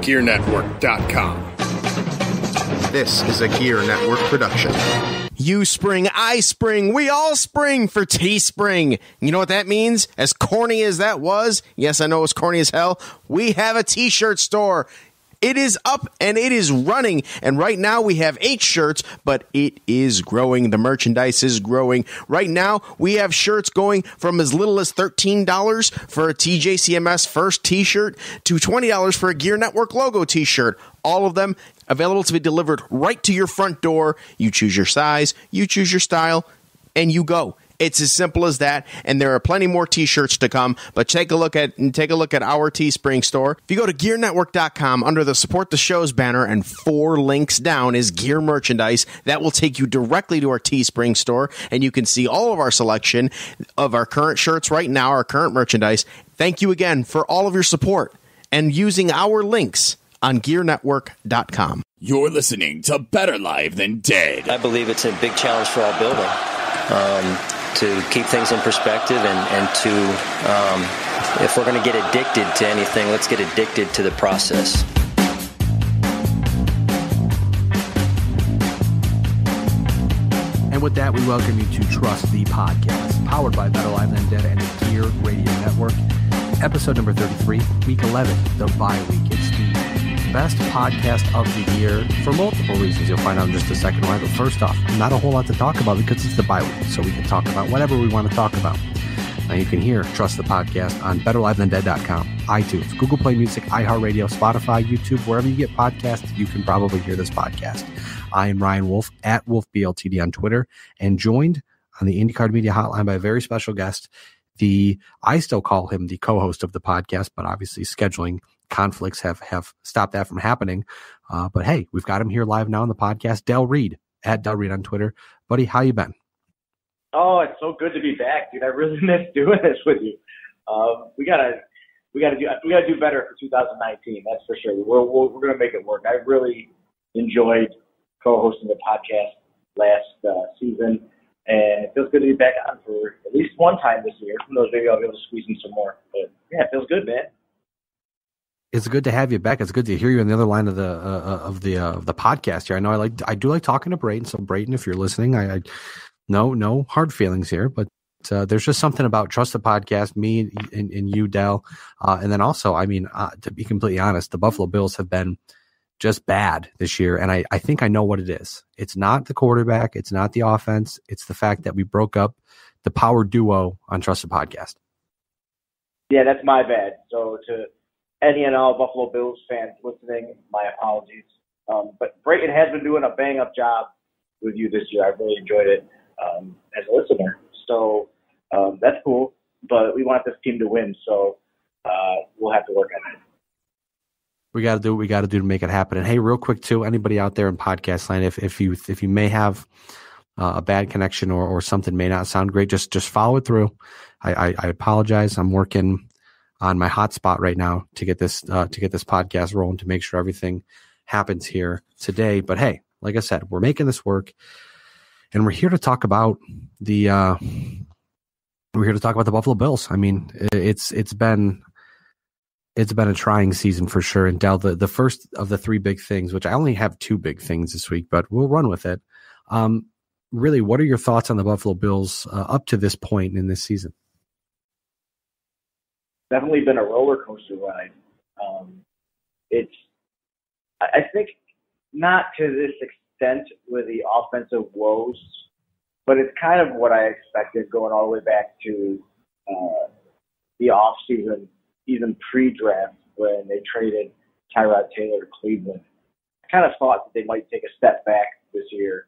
GearNetwork.com. This is a Gear Network production. You spring, I spring, we all spring for Teespring. You know what that means? As corny as that was, yes, I know it was corny as hell, we have a t-shirt store. It is up and it is running. And right now we have 8 shirts, but it is growing. The merchandise is growing. Right now we have shirts going from as little as $13 for a TJCMS first t-shirt to $20 for a Gear Network logo t-shirt. All of them available to be delivered right to your front door. You choose your size, you choose your style, and you go. It's as simple as that, and there are plenty more t-shirts to come, but take a look at our Teespring store. If you go to GearNetwork.com, under the Support the Shows banner and 4 links down is Gear Merchandise. That will take you directly to our Teespring store, and you can see all of our selection of our current shirts right now, our current merchandise. Thank you again for all of your support and using our links on GearNetwork.com. You're listening to Better Live Than Dead. I believe it's a big challenge for our building. To keep things in perspective and to, if we're going to get addicted to anything, let's get addicted to the process. And with that, we welcome you to Trust the Podcast, powered by Better Live Than Dead and the Gear Radio Network. Episode number 33, week 11, the bye week. It's the best podcast of the year for multiple reasons. You'll find out in just a second why. But first off, not a whole lot to talk about because it's the bye week, so we can talk about whatever we want to talk about. Now you can hear Trust the Podcast on BetterLiveThanDead.com, iTunes, Google Play Music, iHeartRadio, Spotify, YouTube, wherever you get podcasts, you can probably hear this podcast. I am Ryan Wolf at WolfBLTD on Twitter, and joined on the IndyCar Media Hotline by a very special guest. I still call him the co-host of the podcast, but obviously scheduling conflicts have stopped that from happening. But hey, we've got him here live now on the podcast. Reid at Reid on Twitter. Buddy, how you been? Oh, it's so good to be back, dude. I really miss doing this with you. We gotta do better for 2019. That's for sure. We're gonna make it work. I really enjoyed co-hosting the podcast last season, and it feels good to be back on for at least one time this year. Who knows? Maybe I'll be able to squeeze in some more. But yeah, it feels good, man. It's good to have you back. It's good to hear you on the other line of the podcast here. I know I do like talking to Brayden. So Brayden, if you're listening, I no hard feelings here, but there's just something about Trust the Podcast, me and you, Del, and then also, I mean, to be completely honest, the Buffalo Bills have been just bad this year, and I think I know what it is. It's not the quarterback, it's not the offense, it's the fact that we broke up the power duo on Trust the Podcast. Yeah, that's my bad. So to any and all Buffalo Bills fans listening, my apologies. But Brayden has been doing a bang-up job with you this year. I really enjoyed it as a listener. So that's cool. But we want this team to win, so we'll have to work on it. We got to do what we got to do to make it happen. And hey, real quick too, anybody out there in podcast land, if you may have a bad connection or something may not sound great, just follow it through. I apologize. I'm working on my hotspot right now to get this podcast rolling, to make sure everything happens here today. But hey, like I said, we're making this work, and we're here to talk about the Buffalo Bills. I mean, it's been a trying season for sure. And Del, the first of the 3 big things, which I only have 2 big things this week, but we'll run with it. Really, what are your thoughts on the Buffalo Bills up to this point in this season? Definitely been a roller coaster ride. I think not to this extent with the offensive woes, but it's kind of what I expected going all the way back to the off season, even pre-draft when they traded Tyrod Taylor to Cleveland. I kind of thought that they might take a step back this year.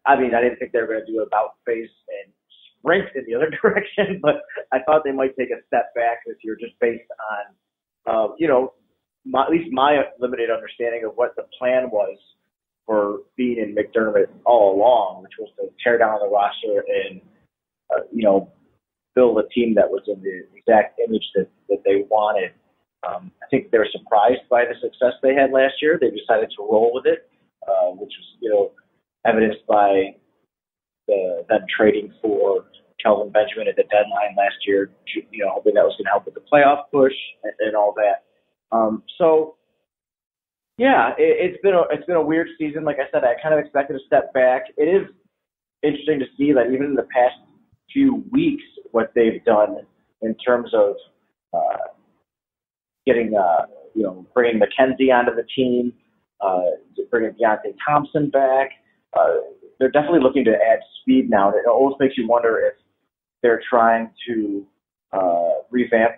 I mean, I didn't think they were going to do about face and sprint in the other direction, but I thought they might take a step back this year just based on, at least my limited understanding of what the plan was for Bean and McDermott all along, which was to tear down the roster and, build a team that was in the exact image that they wanted. I think they were surprised by the success they had last year. They decided to roll with it, which was, evidenced by them trading for Kelvin Benjamin at the deadline last year, hoping that was going to help with the playoff push and all that. So Yeah, it's been a weird season. Like I said, I kind of expected a step back. It is interesting to see that even in the past few weeks, what they've done in terms of getting, bringing McKenzie onto the team, bringing Deontay Thompson back. They're definitely looking to add speed now. And it almost makes you wonder if they're trying to revamp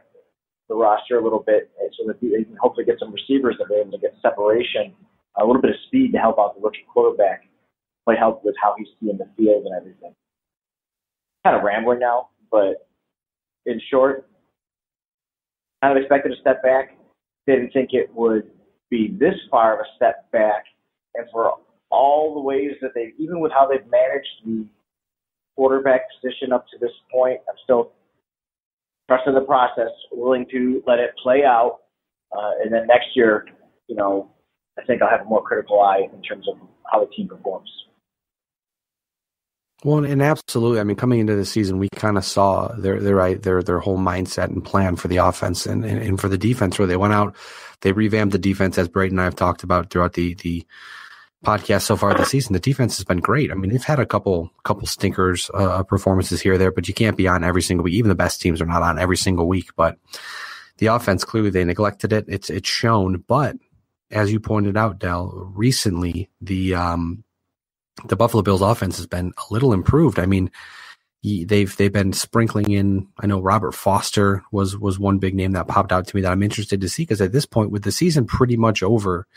the roster a little bit so that they can hopefully get some receivers that are able to get separation, a little bit of speed to help out the rookie quarterback, might help with how he's seeing the field and everything. Kind of rambling now, but in short, kind of expected a step back. Didn't think it would be this far of a step back. And for all the ways that even with how they've managed the quarterback position up to this point, I'm still trusting the process, willing to let it play out. And then next year, I think I'll have a more critical eye in terms of how the team performs. Well, and absolutely. I mean, coming into the season, we kind of saw their whole mindset and plan for the offense and for the defense, where they went out, they revamped the defense, as Braden and I have talked about throughout the podcast so far this season. The defense has been great. I mean, they've had a couple stinkers performances here or there, but you can't be on every single week. Even the best teams are not on every single week. But the offense, clearly they neglected it. It's shown. But as you pointed out, Del, recently the Buffalo Bills offense has been a little improved. I mean, they've been sprinkling in. I know Robert Foster was one big name that popped out to me that I'm interested to see, because at this point, with the season pretty much over,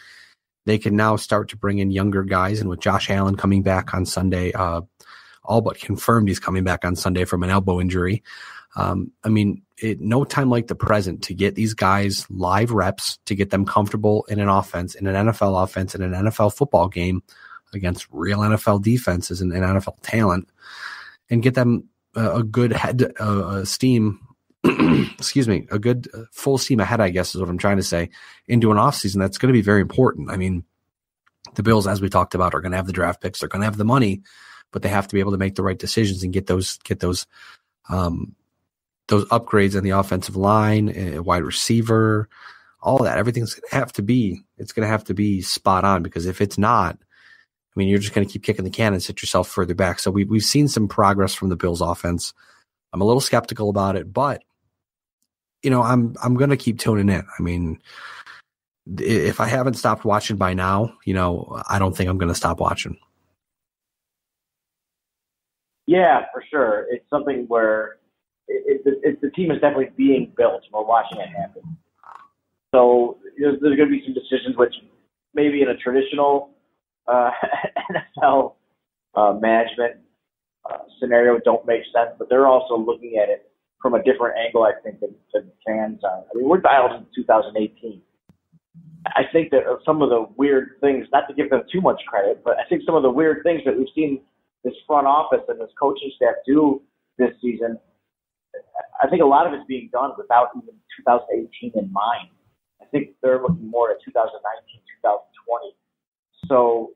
they can now start to bring in younger guys. And with Josh Allen coming back on Sunday, all but confirmed he's coming back on Sunday from an elbow injury. No time like the present to get these guys live reps, to get them comfortable in an offense, in an NFL offense, in an NFL football game against real NFL defenses and NFL talent, and get them a good head steam. Excuse me, a good full steam ahead, I guess is what I'm trying to say, into an offseason that's going to be very important. I mean, the Bills, as we talked about, are going to have the draft picks, they're going to have the money, but they have to be able to make the right decisions and get those upgrades in the offensive line, wide receiver, all of that. Everything's going to have to be spot on, because if it's not, I mean, you're just going to keep kicking the can and set yourself further back. So we've seen some progress from the Bills offense. I'm a little skeptical about it, but I'm going to keep tuning in. I mean, if I haven't stopped watching by now, I don't think I'm going to stop watching. Yeah, for sure. It's something where the team is definitely being built. We're watching it happen. So there's going to be some decisions which maybe in a traditional NFL management scenario don't make sense, but they're also looking at it from a different angle, I think, than fans are. I mean, we're dialed in 2018. I think that some of the weird things, not to give them too much credit, but I think some of the weird things that we've seen this front office and this coaching staff do this season, I think a lot of it's being done without even 2018 in mind. I think they're looking more at 2019, 2020. So,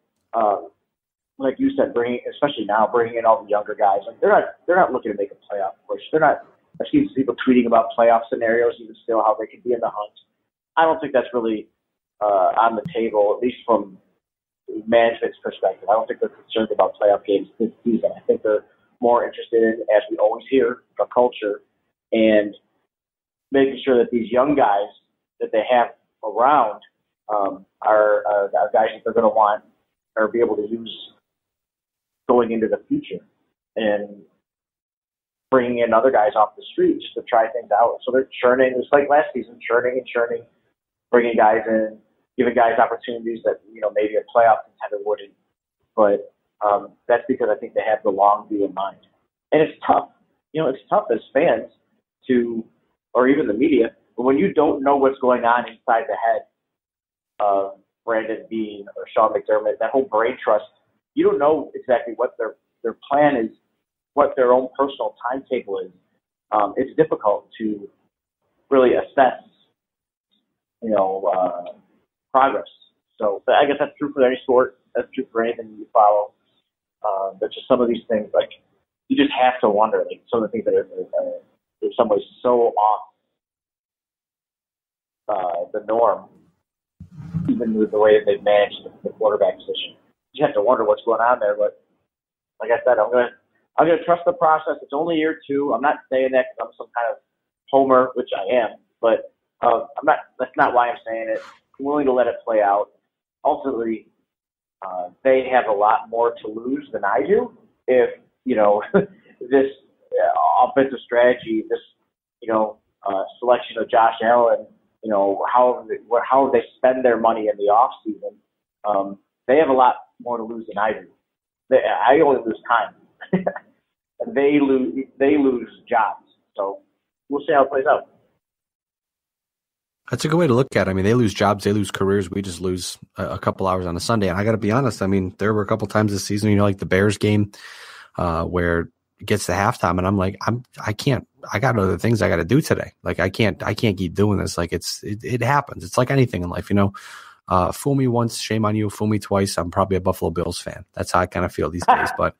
like you said, especially now, bringing in all the younger guys, like they're not looking to make a playoff push. They're not. I've seen people tweeting about playoff scenarios, even still, how they could be in the hunt. I don't think that's really on the table, at least from management's perspective. I don't think they're concerned about playoff games this season. I think they're more interested in, as we always hear, the culture and making sure that these young guys that they have around are guys that they're going to want or be able to use going into the future, and bringing in other guys off the street just to try things out. So they're churning. It's like last season, churning, bringing guys in, giving guys opportunities that, maybe a playoff contender wouldn't. But that's because I think they have the long view in mind. And it's tough. It's tough as fans or even the media, but when you don't know what's going on inside the head of Brandon Beane or Sean McDermott, that whole brain trust, you don't know exactly what their plan is, what their own personal timetable is. It's difficult to really assess, progress. So I guess that's true for any sport. That's true for anything you follow. But just some of these things, like, you just have to wonder, like, some of the things that are in some ways so off the norm. even with the way that they've managed the quarterback position. You have to wonder what's going on there. But like I said, I'm gonna trust the process. It's only year 2. I'm not saying that because I'm some kind of homer, which I am, but I'm not. That's not why I'm saying it. I'm willing to let it play out. Ultimately, they have a lot more to lose than I do if this offensive strategy, this selection of Josh Allen, how they spend their money in the off season. They have a lot more to lose than I do. I only lose time. They lose jobs. So we'll see how it plays out. That's a good way to look at it. I mean, they lose jobs, they lose careers. We just lose a couple hours on a Sunday. And I got to be honest. I mean, there were a couple times this season, like the Bears game, where it gets to halftime, and I'm like, I can't. I got other things I got to do today. Like I can't keep doing this. Like it happens. It's like anything in life, Fool me once, shame on you. Fool me twice, I'm probably a Buffalo Bills fan. That's how I kind of feel these days. But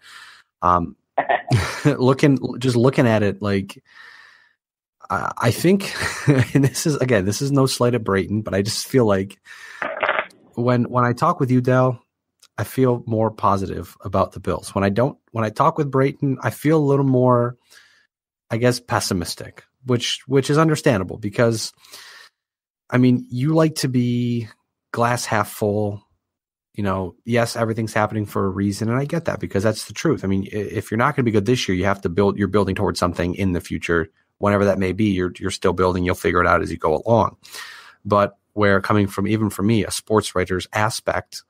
looking at it, like I think, and this is no slight at Brayton, but I just feel like when I talk with you, Dell, I feel more positive about the Bills. When I talk with Brayton, I feel a little more, I guess, pessimistic, which is understandable because, I mean, you like to be glass half full. Yes, everything's happening for a reason, and I get that because that's the truth. I mean, if you're not going to be good this year, you have to you're building towards something in the future, whenever that may be. You're still building. You'll figure it out as you go along. But where coming from, even for me, a sports writer's aspect,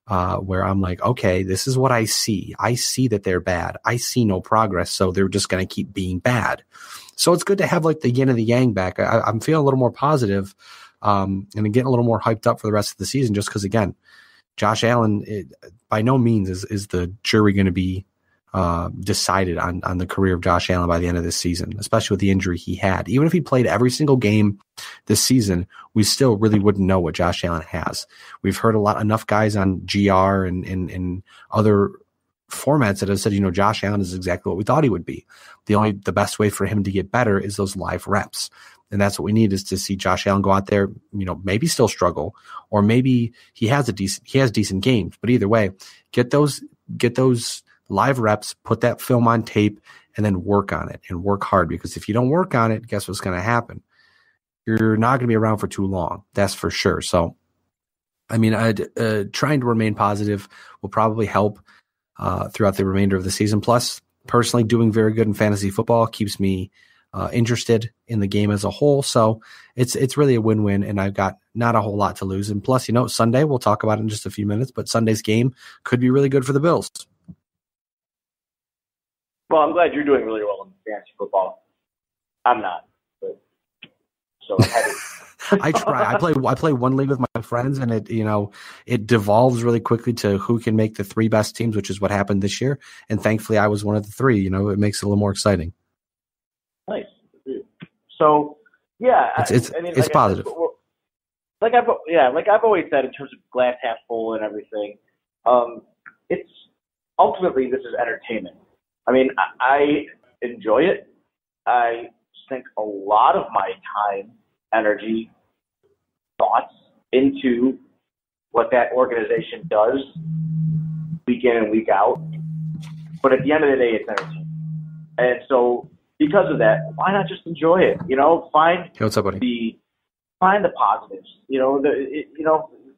where I'm like, okay, this is what I see. I see that they're bad. I see no progress, so they're just going to keep being bad. So it's good to have like the yin and the yang back. I'm feeling a little more positive, and getting a little more hyped up for the rest of the season, just because, again, Josh Allen, by no means is the jury going to be decided on the career of Josh Allen by the end of this season, especially with the injury he had. Even if he played every single game this season, we still really wouldn't know what Josh Allen has. We've heard enough guys on GR and other formats that have said, Josh Allen is exactly what we thought he would be. The best way for him to get better is those live reps. And that's what we need, is to see Josh Allen go out there, maybe still struggle, or maybe he has decent games. But either way, get those live reps, put that film on tape, and then work on it and work hard. Because if you don't work on it, guess what's going to happen? You're not going to be around for too long. That's for sure. So, I mean, trying to remain positive will probably help throughout the remainder of the season. Plus, personally, doing very good in fantasy football keeps me interested in the game as a whole. So it's really a win-win, and I've got not a whole lot to lose. And plus, Sunday, we'll talk about it in just a few minutes, but Sunday's game could be really good for the Bills. Well, I'm glad you're doing really well in fantasy football. I'm not, but so I try. I play one league with my friends, and it devolves really quickly to who can make the 3 best teams, which is what happened this year. And thankfully, I was one of the 3. It makes it a little more exciting. Nice. So yeah, it's positive. Like I've always said, in terms of glass half full and everything, it's ultimately, this is entertainment. I mean, I enjoy it. I sink a lot of my time, energy, thoughts into what that organization does week in and week out. But at the end of the day, it's entertainment. And so because of that, why not just enjoy it? Find what's up, buddy? Find the positives.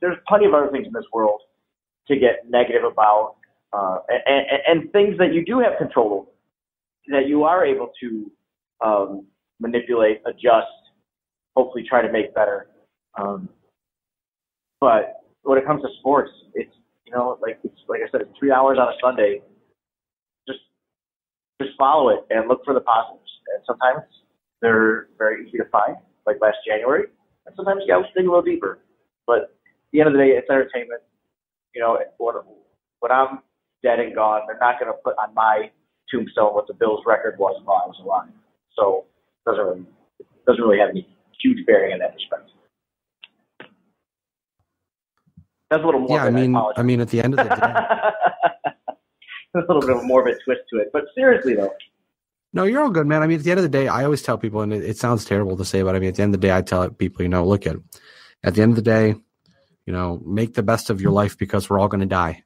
There's plenty of other things in this world to get negative about. And things that you do have control over, that you are able to manipulate, adjust, hopefully try to make better. But when it comes to sports, it's like I said, it's 3 hours on a Sunday. Just follow it and look for the positives. And sometimes they're very easy to find, like last January. And sometimes you got to dig a little deeper. But at the end of the day, it's entertainment. When I'm dead and gone, they're not going to put on my tombstone what the Bills' record was while I was alive. So it doesn't really have any huge bearing in that respect. That's a little more. Yeah, I mean, at the end of the day, a little bit of a morbid twist to it. But seriously, though. No, you're all good, man. I mean, at the end of the day, I always tell people, and it sounds terrible to say, but I mean, at the end of the day, I tell people, look at the end of the day, make the best of your life because we're all going to die.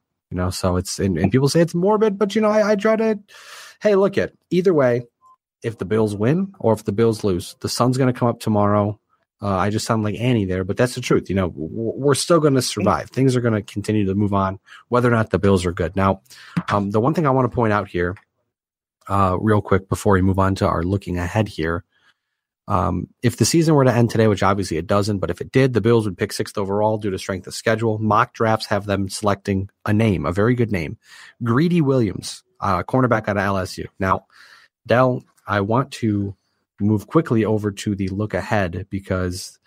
So it's, and people say it's morbid, but I try to, hey, look at either way, if the Bills win or if the Bills lose, the sun's going to come up tomorrow. I just sound like Annie there, but that's the truth. We're still going to survive. Things are going to continue to move on, whether or not the Bills are good. Now, the one thing I want to point out here, real quick before we move on to our looking ahead here, if the season were to end today, which obviously it doesn't, but if it did, the Bills would pick 6th overall due to strength of schedule. Mock drafts have them selecting a name, a very good name, Greedy Williams, cornerback out of LSU. Now, Dell, I want to move quickly over to the look ahead because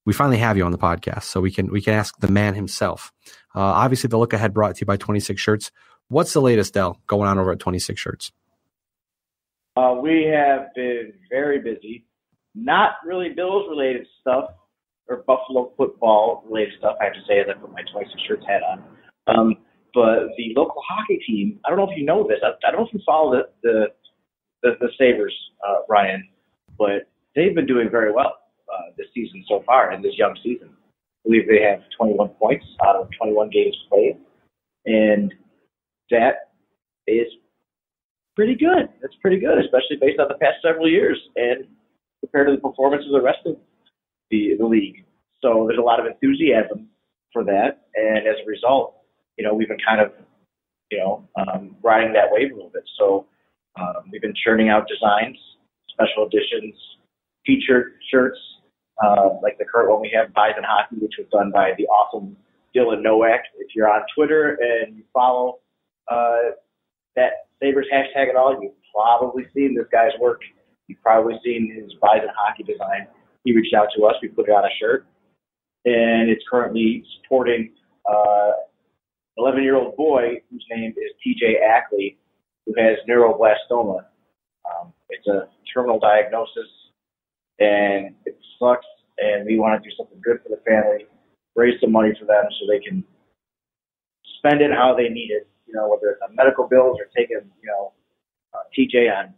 we finally have you on the podcast, so we can ask the man himself. Obviously, the look ahead brought to you by 26 Shirts. What's the latest, Dell, going on over at 26 Shirts? We have been very busy. Not really Bills-related stuff or Buffalo football-related stuff, I have to say, as I put my 26 Shirts hat on. But the local hockey team, I don't know if you know this. I don't know if you follow the Sabres, Ryan, but they've been doing very well this season so far, in this young season. I believe they have 21 points out of 21 games played, and that is pretty good. That's pretty good, especially based on the past several years and compared to the performance of the rest of the league. So there's a lot of enthusiasm for that, and as a result, we've been kind of, riding that wave a little bit. So we've been churning out designs, special editions, featured shirts, like the current one we have, Bison Hockey, which was done by the awesome Dylan Nowak. If you're on Twitter and you follow that Sabres hashtag at all, you've probably seen this guy's work. You've probably seen his Bison Hockey design. He reached out to us. We put it on a shirt, and it's currently supporting 11-year-old boy whose name is TJ Ackley, who has neuroblastoma. It's a terminal diagnosis, and it sucks, and we want to do something good for the family, raise some money for them so they can spend it how they need it, whether it's on medical bills or taking, TJ on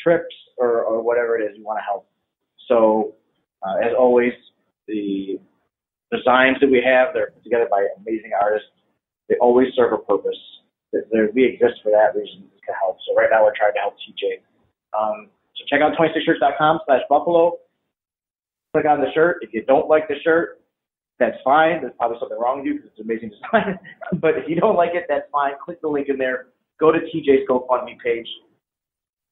trips or whatever it is, we want to help. So, as always, the designs that we have, they're put together by amazing artists. They always serve a purpose. We exist for that reason, to help. So right now we're trying to help TJ. So check out 26shirts.com/Buffalo. Click on the shirt. If you don't like the shirt, that's fine. There's probably something wrong with you because it's an amazing design. But if you don't like it, that's fine. Click the link in there. Go to TJ's GoFundMe page.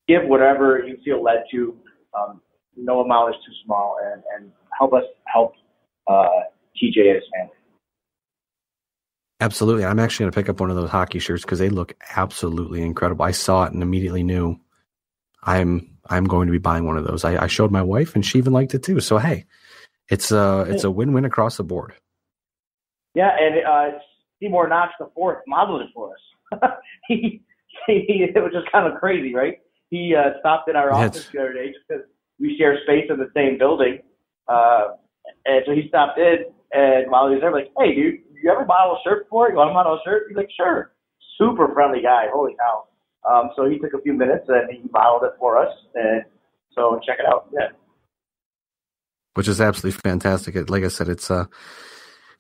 Give whatever you feel led to. No amount is too small. And help us help TJ and his family. Absolutely. I'm actually going to pick up one of those hockey shirts because they look absolutely incredible. I saw it and immediately knew I'm going to be buying one of those. I showed my wife and she even liked it too. So, hey, it's a win-win across the board. Yeah, and Seymour Knox the fourth modeled it for us. It was just kind of crazy, right? He stopped in our office the other day just because we share space in the same building. And so he stopped in, and while he was there, like, hey, dude, you ever model a shirt before? You want to model a shirt? He's like, sure. Super friendly guy. Holy cow. So he took a few minutes, and he modeled it for us. And so check it out. Yeah. Which is absolutely fantastic. Like I said, it's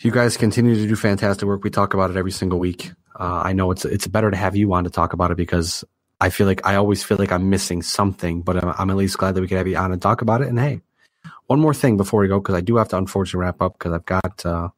you guys continue to do fantastic work. We talk about it every single week. I know it's better to have you on to talk about it because I always feel like I'm missing something, but I'm at least glad that we could have you on and talk about it. And hey, one more thing before we go, because I do have to unfortunately wrap up because I've got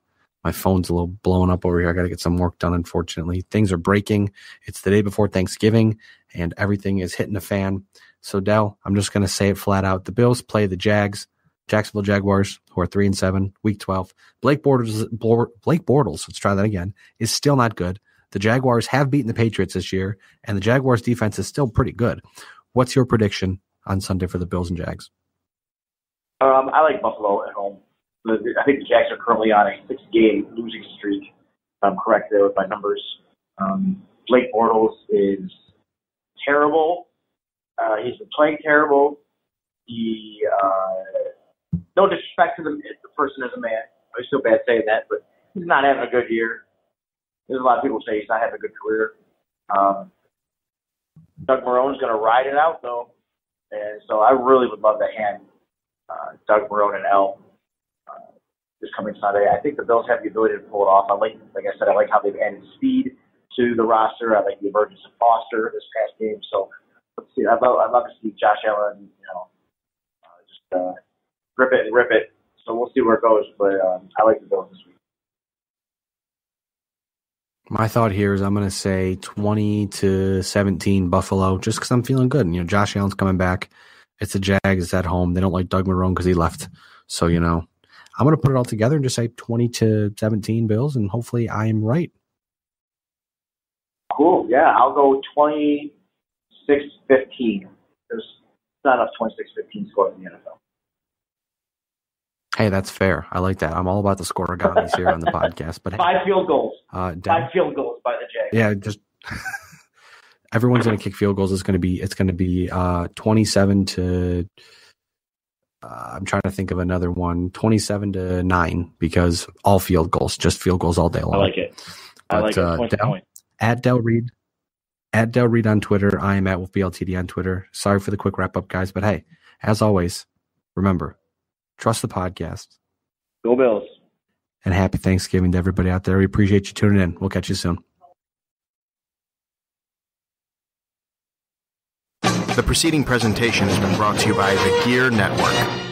my phone's a little blown up over here. I got to get some work done. Unfortunately, things are breaking. It's the day before Thanksgiving, and everything is hitting the fan. So Dell, I'm just going to say it flat out: the Bills play the Jacksonville Jaguars, who are 3-7, Week 12. Blake Bortles, let's try that again, is still not good. The Jaguars have beaten the Patriots this year, and the Jaguars' defense is still pretty good. What's your prediction on Sunday for the Bills and Jags? I like Buffalo at home. I think the Jags are currently on a 6-game losing streak. If I'm correct there with my numbers. Blake Bortles is terrible. He's been playing terrible. He, no disrespect to the person as a man. I feel bad saying that, but he's not having a good year. There's a lot of people say he's not having a good career. Doug Marone's going to ride it out, though. And so I really would love to hand Doug Marone an L. this coming Sunday. I think the Bills have the ability to pull it off. Like I said, I like how they've added speed to the roster. I like the emergence of Foster this past game. So let's see. I'd love to see Josh Allen, just rip it and rip it. So we'll see where it goes. But I like the Bills this week. My thought here is I'm going to say 20-17 Buffalo, just because I'm feeling good. Josh Allen's coming back. It's the Jags. It's at home. They don't like Doug Marrone because he left. So, I'm going to put it all together and just say 20-17 Bills, and hopefully I am right. Cool. Yeah, I'll go 26-15. There's not enough 26-15 scores in the NFL. Hey, that's fair. I like that. I'm all about the scoregamis here on the podcast. But 5 field goals. 5 field goals by the Jags. Yeah, just everyone's going to kick field goals. It's going to be 27 to. I'm trying to think of another one. 27-9 because all field goals, just field goals all day long. I like it. Point. At Del Reid on Twitter. I am at WolfBLTD on Twitter. Sorry for the quick wrap up, guys. But hey, as always, remember. Trust the podcast. Go Bills. And happy Thanksgiving to everybody out there. We appreciate you tuning in. We'll catch you soon. The preceding presentation has been brought to you by the Gear Network.